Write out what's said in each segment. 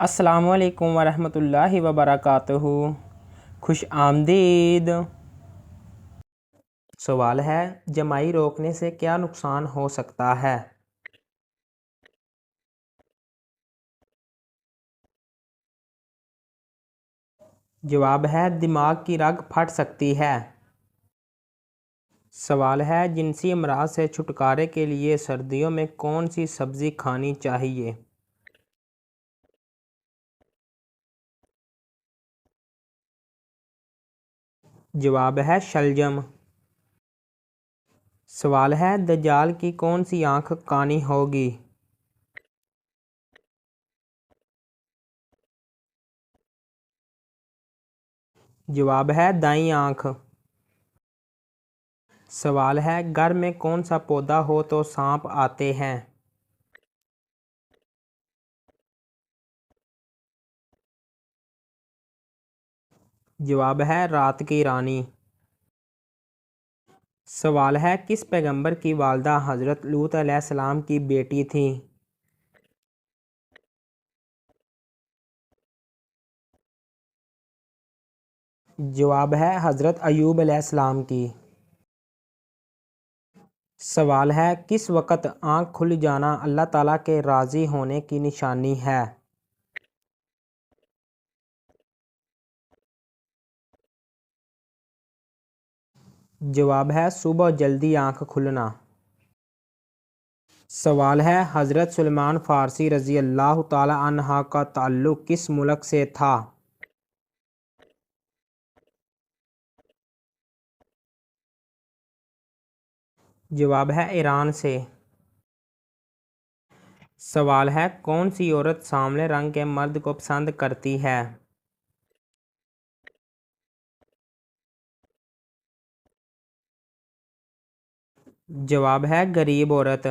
السلام علیکم ورحمۃ اللہ وبرکاتہ۔ خوش آمدید۔ سوال ہے، جمائی روکنے سے کیا نقصان ہو سکتا ہے؟ جواب ہے، دماغ کی رگ پھٹ سکتی ہے۔ سوال ہے، جنسی امراض سے چھٹکارے کے لیے سردیوں میں کون سی سبزی کھانی چاہیے؟ جواب ہے شلجم۔ سوال ہے، دجال کی کون سی آنکھ کانی ہوگی؟ جواب ہے دائیں آنکھ۔ سوال ہے، گھر میں کون سا پودا ہو تو سانپ آتے ہیں؟ جواب ہے رات کی رانی۔ سوال ہے، کس پیغمبر کی والدہ حضرت لوط علیہ السلام کی بیٹی تھیں؟ جواب ہے حضرت ایوب علیہ السلام کی۔ سوال ہے، کس وقت آنکھ کھل جانا اللہ تعالیٰ کے راضی ہونے کی نشانی ہے؟ جواب ہے صبح جلدی آنکھ کھلنا۔ سوال ہے، حضرت سلمان فارسی رضی اللہ تعالی عنہ کا تعلق کس ملک سے تھا؟ جواب ہے ایران سے۔ سوال ہے، کون سی عورت سانولے رنگ کے مرد کو پسند کرتی ہے؟ جواب ہے غریب عورت۔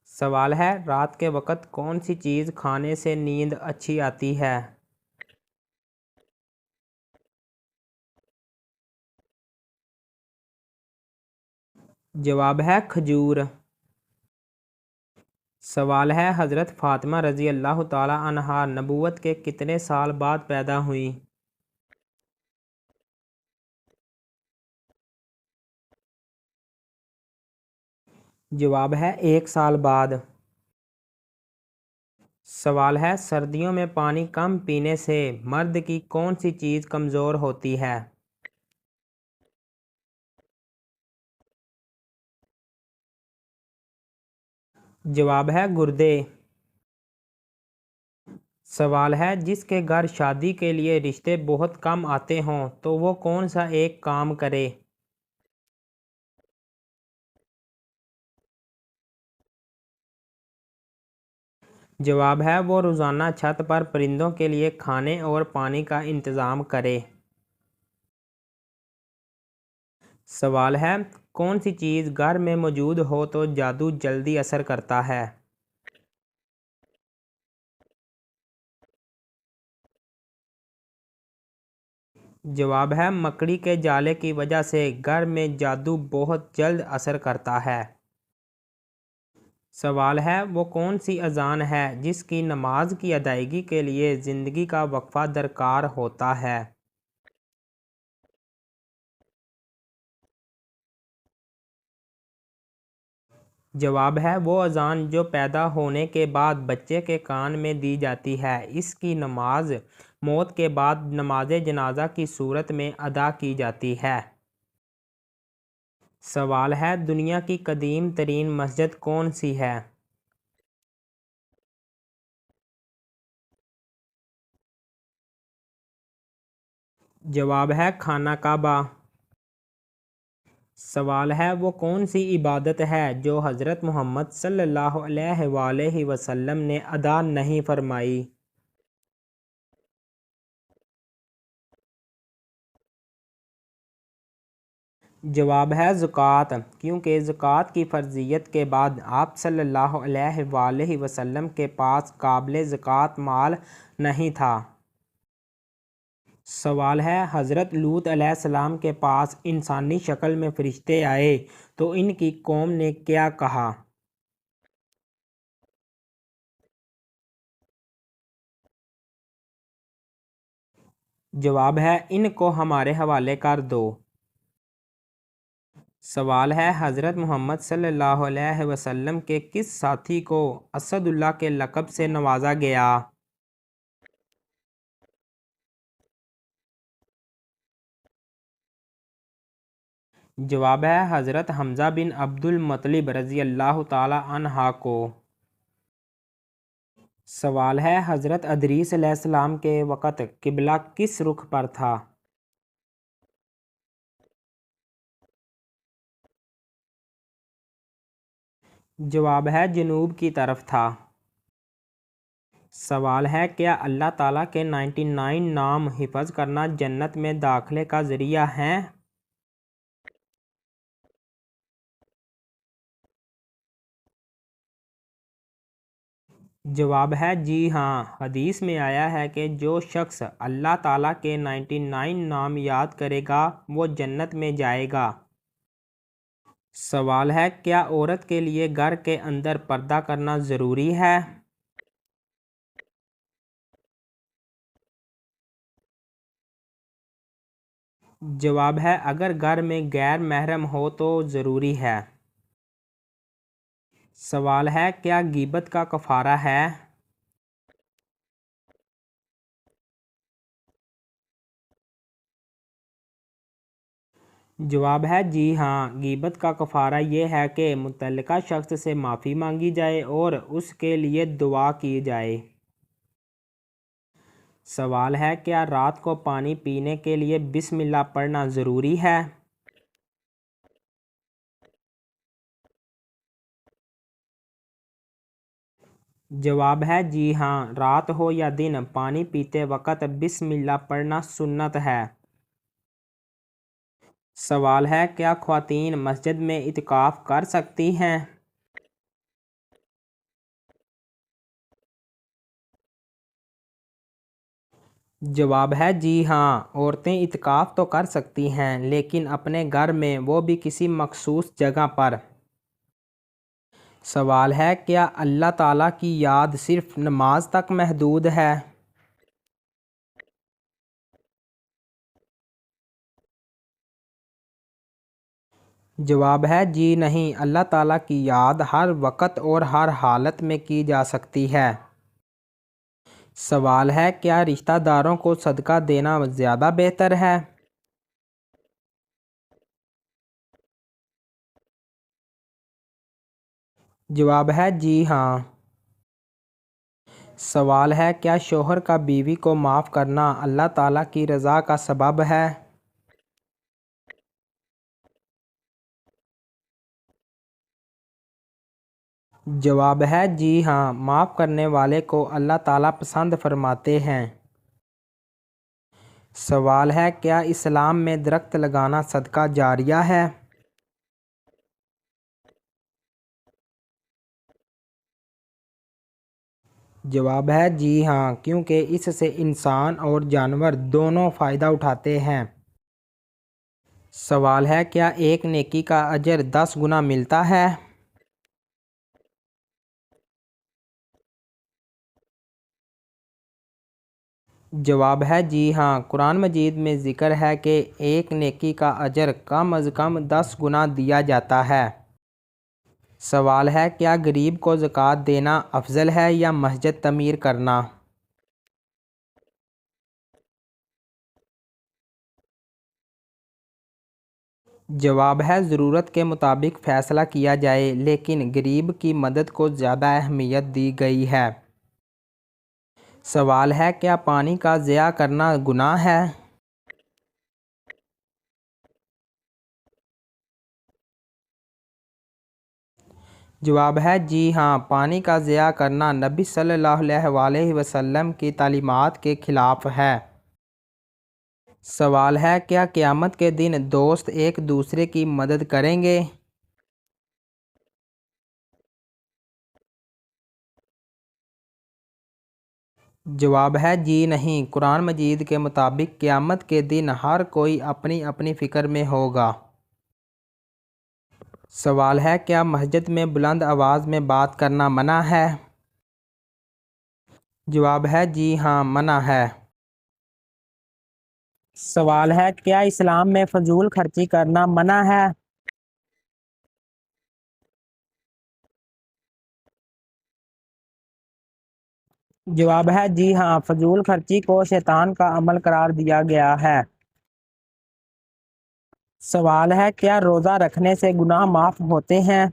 سوال ہے، رات کے وقت کون سی چیز کھانے سے نیند اچھی آتی ہے؟ جواب ہے کھجور۔ سوال ہے، حضرت فاطمہ رضی اللہ تعالی عنہا نبوت کے کتنے سال بعد پیدا ہوئیں؟ جواب ہے 1 سال بعد۔ سوال ہے، سردیوں میں پانی کم پینے سے مرد کی کون سی چیز کمزور ہوتی ہے؟ جواب ہے گردے۔ سوال ہے، جس کے گھر شادی کے لیے رشتے بہت کم آتے ہوں تو وہ کون سا ایک کام کرے؟ جواب ہے وہ روزانہ چھت پر پرندوں کے لیے کھانے اور پانی کا انتظام کرے۔ سوال ہے، کون سی چیز گھر میں موجود ہو تو جادو جلدی اثر کرتا ہے؟ جواب ہے مکڑی کے جالے کی وجہ سے گھر میں جادو بہت جلد اثر کرتا ہے۔ سوال ہے، وہ کون سی اذان ہے جس کی نماز کی ادائیگی کے لیے زندگی کا وقفہ درکار ہوتا ہے؟ جواب ہے وہ اذان جو پیدا ہونے کے بعد بچے کے کان میں دی جاتی ہے۔ اس کی نماز موت کے بعد نماز جنازہ کی صورت میں ادا کی جاتی ہے۔ سوال ہے، دنیا کی قدیم ترین مسجد کون سی ہے؟ جواب ہے خانہ کعبہ۔ سوال ہے، وہ کون سی عبادت ہے جو حضرت محمد صلی اللہ علیہ وآلہ وسلم نے ادا نہیں فرمائی؟ جواب ہے زکوٰۃ، کیونکہ زکوٰۃ کی فرضیت کے بعد آپ صلی اللہ علیہ وآلہ وسلم کے پاس قابل زکوٰۃ مال نہیں تھا۔ سوال ہے، حضرت لوط علیہ السلام کے پاس انسانی شکل میں فرشتے آئے تو ان کی قوم نے کیا کہا؟ جواب ہے ان کو ہمارے حوالے کر دو۔ سوال ہے حضرت محمد صلی اللہ علیہ وسلم کے کس ساتھی کو اسد اللہ کے لقب سے نوازا گیا؟ جواب ہے حضرت حمزہ بن عبد المطلب رضی اللہ تعالی عنہ کو۔ سوال ہے حضرت ادریس علیہ السلام کے وقت قبلہ کس رخ پر تھا؟ جواب ہے جنوب کی طرف تھا۔ سوال ہے کیا اللہ تعالیٰ کے 99 نام حفظ کرنا جنت میں داخلے کا ذریعہ ہیں؟ جواب ہے جی ہاں، حدیث میں آیا ہے کہ جو شخص اللہ تعالیٰ کے 99 نام یاد کرے گا وہ جنت میں جائے گا۔ سوال ہے کیا عورت کے لیے گھر کے اندر پردہ کرنا ضروری ہے؟ جواب ہے اگر گھر میں غیر محرم ہو تو ضروری ہے۔ سوال ہے کیا غیبت کا کفارہ ہے؟ جواب ہے جی ہاں، غیبت کا کفارہ یہ ہے کہ متعلقہ شخص سے معافی مانگی جائے اور اس کے لیے دعا کی جائے۔ سوال ہے کیا رات کو پانی پینے کے لیے بسم اللہ پڑھنا ضروری ہے؟ جواب ہے جی ہاں، رات ہو یا دن پانی پیتے وقت بسم اللہ پڑھنا سنت ہے۔ سوال ہے کیا خواتین مسجد میں اعتکاف کر سکتی ہیں؟ جواب ہے جی ہاں، عورتیں اعتکاف تو کر سکتی ہیں لیکن اپنے گھر میں، وہ بھی کسی مخصوص جگہ پر۔ سوال ہے کیا اللہ تعالیٰ کی یاد صرف نماز تک محدود ہے؟ جواب ہے جی نہیں، اللہ تعالیٰ کی یاد ہر وقت اور ہر حالت میں کی جا سکتی ہے۔ سوال ہے کیا رشتہ داروں کو صدقہ دینا زیادہ بہتر ہے؟ جواب ہے جی ہاں۔ سوال ہے کیا شوہر کا بیوی کو معاف کرنا اللہ تعالیٰ کی رضا کا سبب ہے؟ جواب ہے جی ہاں، معاف کرنے والے کو اللہ تعالیٰ پسند فرماتے ہیں۔ سوال ہے کیا اسلام میں درخت لگانا صدقہ جاریہ ہے؟ جواب ہے جی ہاں، کیونکہ اس سے انسان اور جانور دونوں فائدہ اٹھاتے ہیں۔ سوال ہے کیا ایک نیکی کا اجر 10 گنا ملتا ہے؟ جواب ہے جی ہاں، قرآن مجید میں ذکر ہے کہ ایک نیکی کا اجر کم از کم 10 گنا دیا جاتا ہے۔ سوال ہے کیا غریب کو زکوٰۃ دینا افضل ہے یا مسجد تعمیر کرنا؟ جواب ہے ضرورت کے مطابق فیصلہ کیا جائے لیکن غریب کی مدد کو زیادہ اہمیت دی گئی ہے۔ سوال ہے کیا پانی کا ضیاع کرنا گناہ ہے؟ جواب ہے جی ہاں، پانی کا ضیاع کرنا نبی صلی اللہ علیہ وآلہ وسلم کی تعلیمات کے خلاف ہے۔ سوال ہے کیا قیامت کے دن دوست ایک دوسرے کی مدد کریں گے؟ جواب ہے جی نہیں، قرآن مجید کے مطابق قیامت کے دن ہر کوئی اپنی اپنی فکر میں ہوگا۔ سوال ہے کیا مسجد میں بلند آواز میں بات کرنا منع ہے؟ جواب ہے جی ہاں، منع ہے۔ سوال ہے کیا اسلام میں فضول خرچی کرنا منع ہے؟ جواب ہے جی ہاں، فضول خرچی کو شیطان کا عمل قرار دیا گیا ہے۔ سوال ہے کیا روزہ رکھنے سے گناہ معاف ہوتے ہیں؟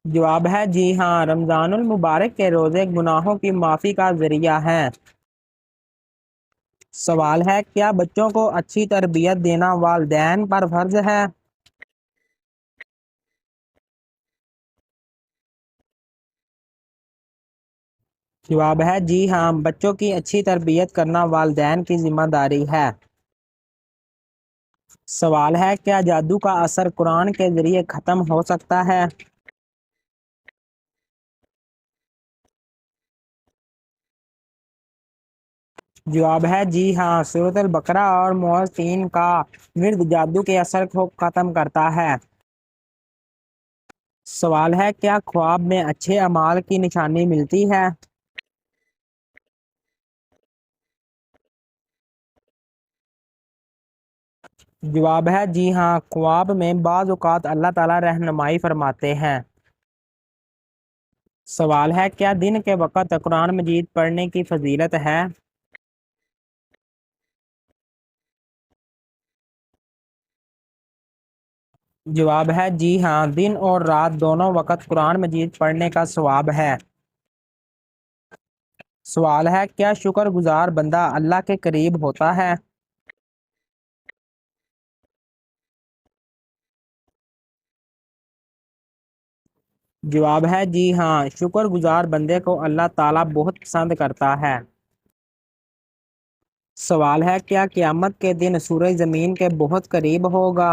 جواب ہے جی ہاں، رمضان المبارک کے روزے گناہوں کی معافی کا ذریعہ ہیں۔ سوال ہے کیا بچوں کو اچھی تربیت دینا والدین پر فرض ہے؟ جواب ہے جی ہاں، بچوں کی اچھی تربیت کرنا والدین کی ذمہ داری ہے۔ سوال ہے کیا جادو کا اثر قرآن کے ذریعے ختم ہو سکتا ہے؟ جواب ہے جی ہاں، سورۃ البقرہ اور معوذتین کا ورد جادو کے اثر کو ختم کرتا ہے۔ سوال ہے کیا خواب میں اچھے اعمال کی نشانی ملتی ہے؟ جواب ہے جی ہاں، خواب میں بعض اوقات اللہ تعالیٰ رہنمائی فرماتے ہیں۔ سوال ہے کیا دن کے وقت قرآن مجید پڑھنے کی فضیلت ہے؟ جواب ہے جی ہاں، دن اور رات دونوں وقت قرآن مجید پڑھنے کا ثواب ہے۔ سوال ہے کیا شکر گزار بندہ اللہ کے قریب ہوتا ہے؟ جواب ہے جی ہاں، شکر گزار بندے کو اللہ تعالیٰ بہت پسند کرتا ہے۔ سوال ہے کیا قیامت کے دن سورج زمین کے بہت قریب ہوگا؟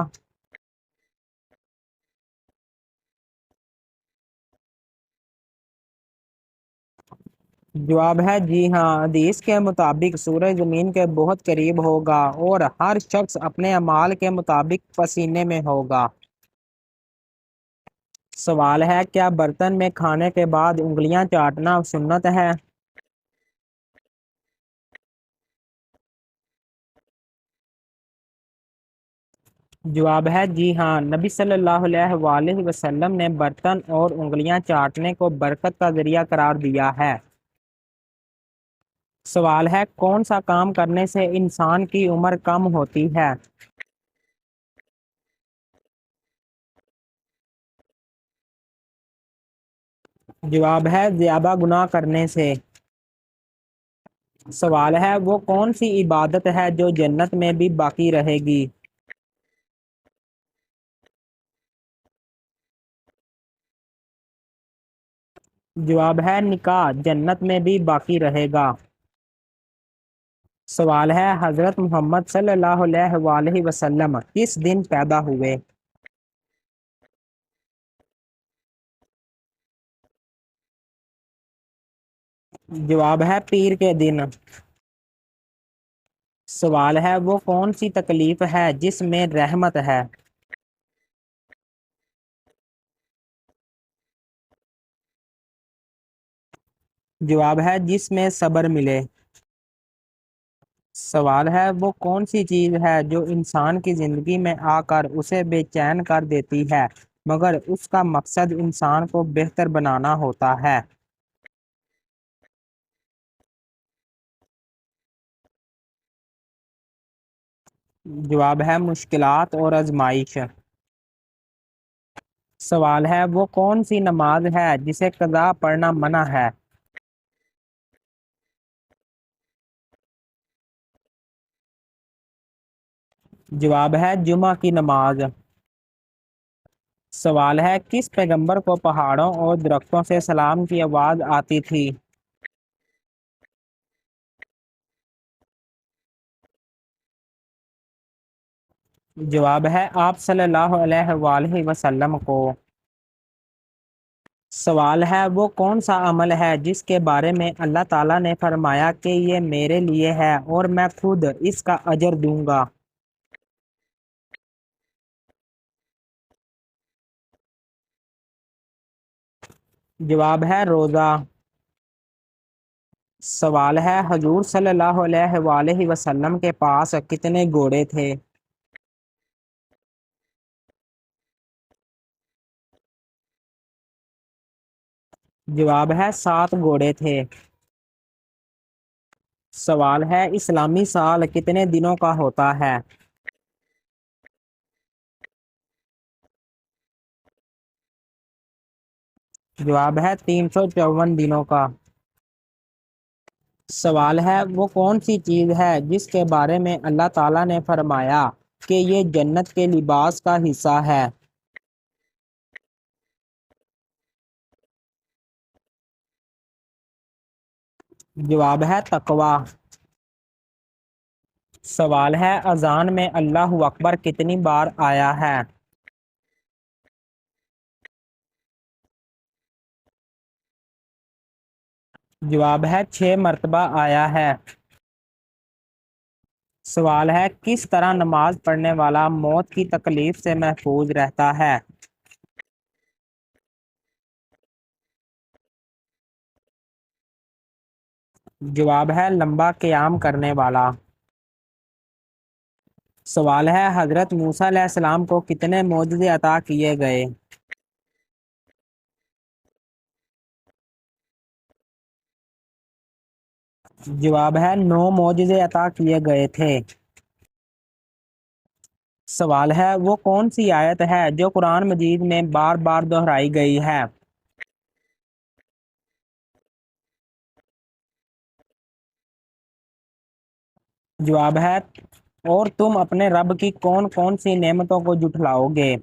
جواب ہے جی ہاں، حدیث کے مطابق سورج زمین کے بہت قریب ہوگا اور ہر شخص اپنے اعمال کے مطابق پسینے میں ہوگا۔ سوال ہے کیا برتن میں کھانے کے بعد انگلیاں چاٹنا سنت ہے؟ جواب ہے جی ہاں، نبی صلی اللہ علیہ وآلہ وسلم نے برتن اور انگلیاں چاٹنے کو برکت کا ذریعہ قرار دیا ہے۔ سوال ہے کون سا کام کرنے سے انسان کی عمر کم ہوتی ہے؟ جواب ہے زیادہ گناہ کرنے سے۔ سوال ہے وہ کون سی عبادت ہے جو جنت میں بھی باقی رہے گی؟ جواب ہے نکاح جنت میں بھی باقی رہے گا۔ سوال ہے حضرت محمد صلی اللہ علیہ وآلہ وسلم کس دن پیدا ہوئے؟ جواب ہے پیر کے دن۔ سوال ہے وہ کون سی تکلیف ہے جس میں رحمت ہے؟ جواب ہے جس میں صبر ملے۔ سوال ہے وہ کون سی چیز ہے جو انسان کی زندگی میں آ کر اسے بے چین کر دیتی ہے مگر اس کا مقصد انسان کو بہتر بنانا ہوتا ہے؟ جواب ہے مشکلات اور آزمائش۔ سوال ہے وہ کون سی نماز ہے جسے قضا پڑھنا منع ہے؟ جواب ہے جمعہ کی نماز۔ سوال ہے کس پیغمبر کو پہاڑوں اور درختوں سے سلام کی آواز آتی تھی؟ جواب ہے آپ صلی اللہ علیہ وآلہ وسلم کو۔ سوال ہے وہ کون سا عمل ہے جس کے بارے میں اللہ تعالیٰ نے فرمایا کہ یہ میرے لیے ہے اور میں خود اس کا اجر دوں گا؟ جواب ہے روزہ۔ سوال ہے حضور صلی اللہ علیہ وآلہ وسلم کے پاس کتنے گھوڑے تھے؟ جواب ہے 7 گھوڑے تھے۔ سوال ہے اسلامی سال کتنے دنوں کا ہوتا ہے؟ جواب ہے 354 دنوں کا۔ سوال ہے وہ کون سی چیز ہے جس کے بارے میں اللہ تعالیٰ نے فرمایا کہ یہ جنت کے لباس کا حصہ ہے؟ جواب ہے تقوی۔ سوال ہے اذان میں اللہ اکبر کتنی بار آیا ہے؟ جواب ہے 6 مرتبہ آیا ہے۔ سوال ہے کس طرح نماز پڑھنے والا موت کی تکلیف سے محفوظ رہتا ہے؟ جواب ہے لمبا قیام کرنے والا۔ سوال ہے حضرت موسیٰ علیہ السلام کو کتنے معجزے عطا کیے گئے؟ جواب ہے 9 معجزے عطا کیے گئے تھے۔ سوال ہے وہ کون سی آیت ہے جو قرآن مجید میں بار بار دہرائی گئی ہے؟ جواب ہے اور تم اپنے رب کی کون کون سی نعمتوں کو جھٹلاؤ گے؟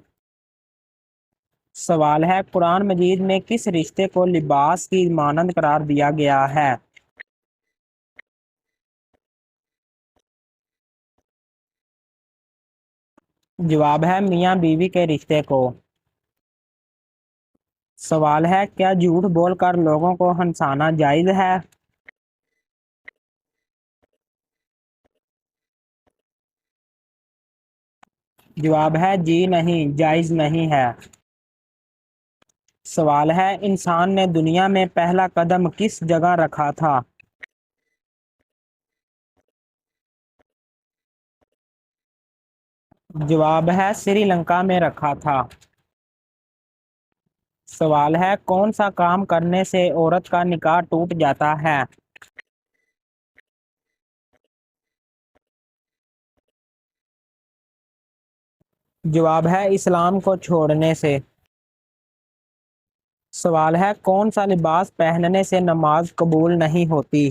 سوال ہے قرآن مجید میں کس رشتے کو لباس کی مانند قرار دیا گیا ہے؟ جواب ہے میاں بیوی کے رشتے کو۔ سوال ہے کیا جھوٹ بول کر لوگوں کو ہنسانا جائز ہے؟ جواب ہے جی نہیں، جائز نہیں ہے۔ سوال ہے انسان نے دنیا میں پہلا قدم کس جگہ رکھا تھا؟ جواب ہے سری لنکا میں رکھا تھا۔ سوال ہے کون سا کام کرنے سے عورت کا نکاح ٹوٹ جاتا ہے؟ جواب ہے اسلام کو چھوڑنے سے۔ سوال ہے کون سا لباس پہننے سے نماز قبول نہیں ہوتی؟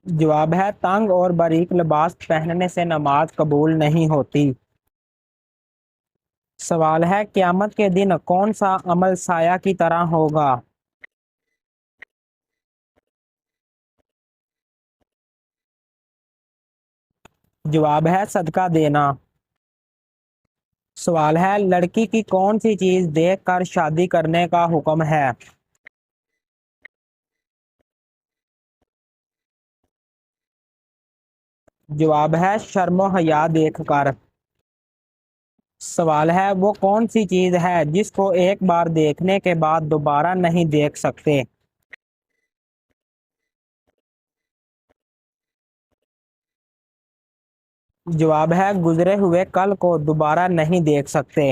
جواب ہے تنگ اور باریک لباس پہننے سے نماز قبول نہیں ہوتی۔ سوال ہے قیامت کے دن کون سا عمل سایہ کی طرح ہوگا؟ جواب ہے صدقہ دینا۔ سوال ہے لڑکی کی کون سی چیز دیکھ کر شادی کرنے کا حکم ہے؟ جواب ہے شرم و حیا دیکھ کر۔ سوال ہے وہ کون سی چیز ہے جس کو ایک بار دیکھنے کے بعد دوبارہ نہیں دیکھ سکتے؟ جواب ہے گزرے ہوئے کل کو دوبارہ نہیں دیکھ سکتے۔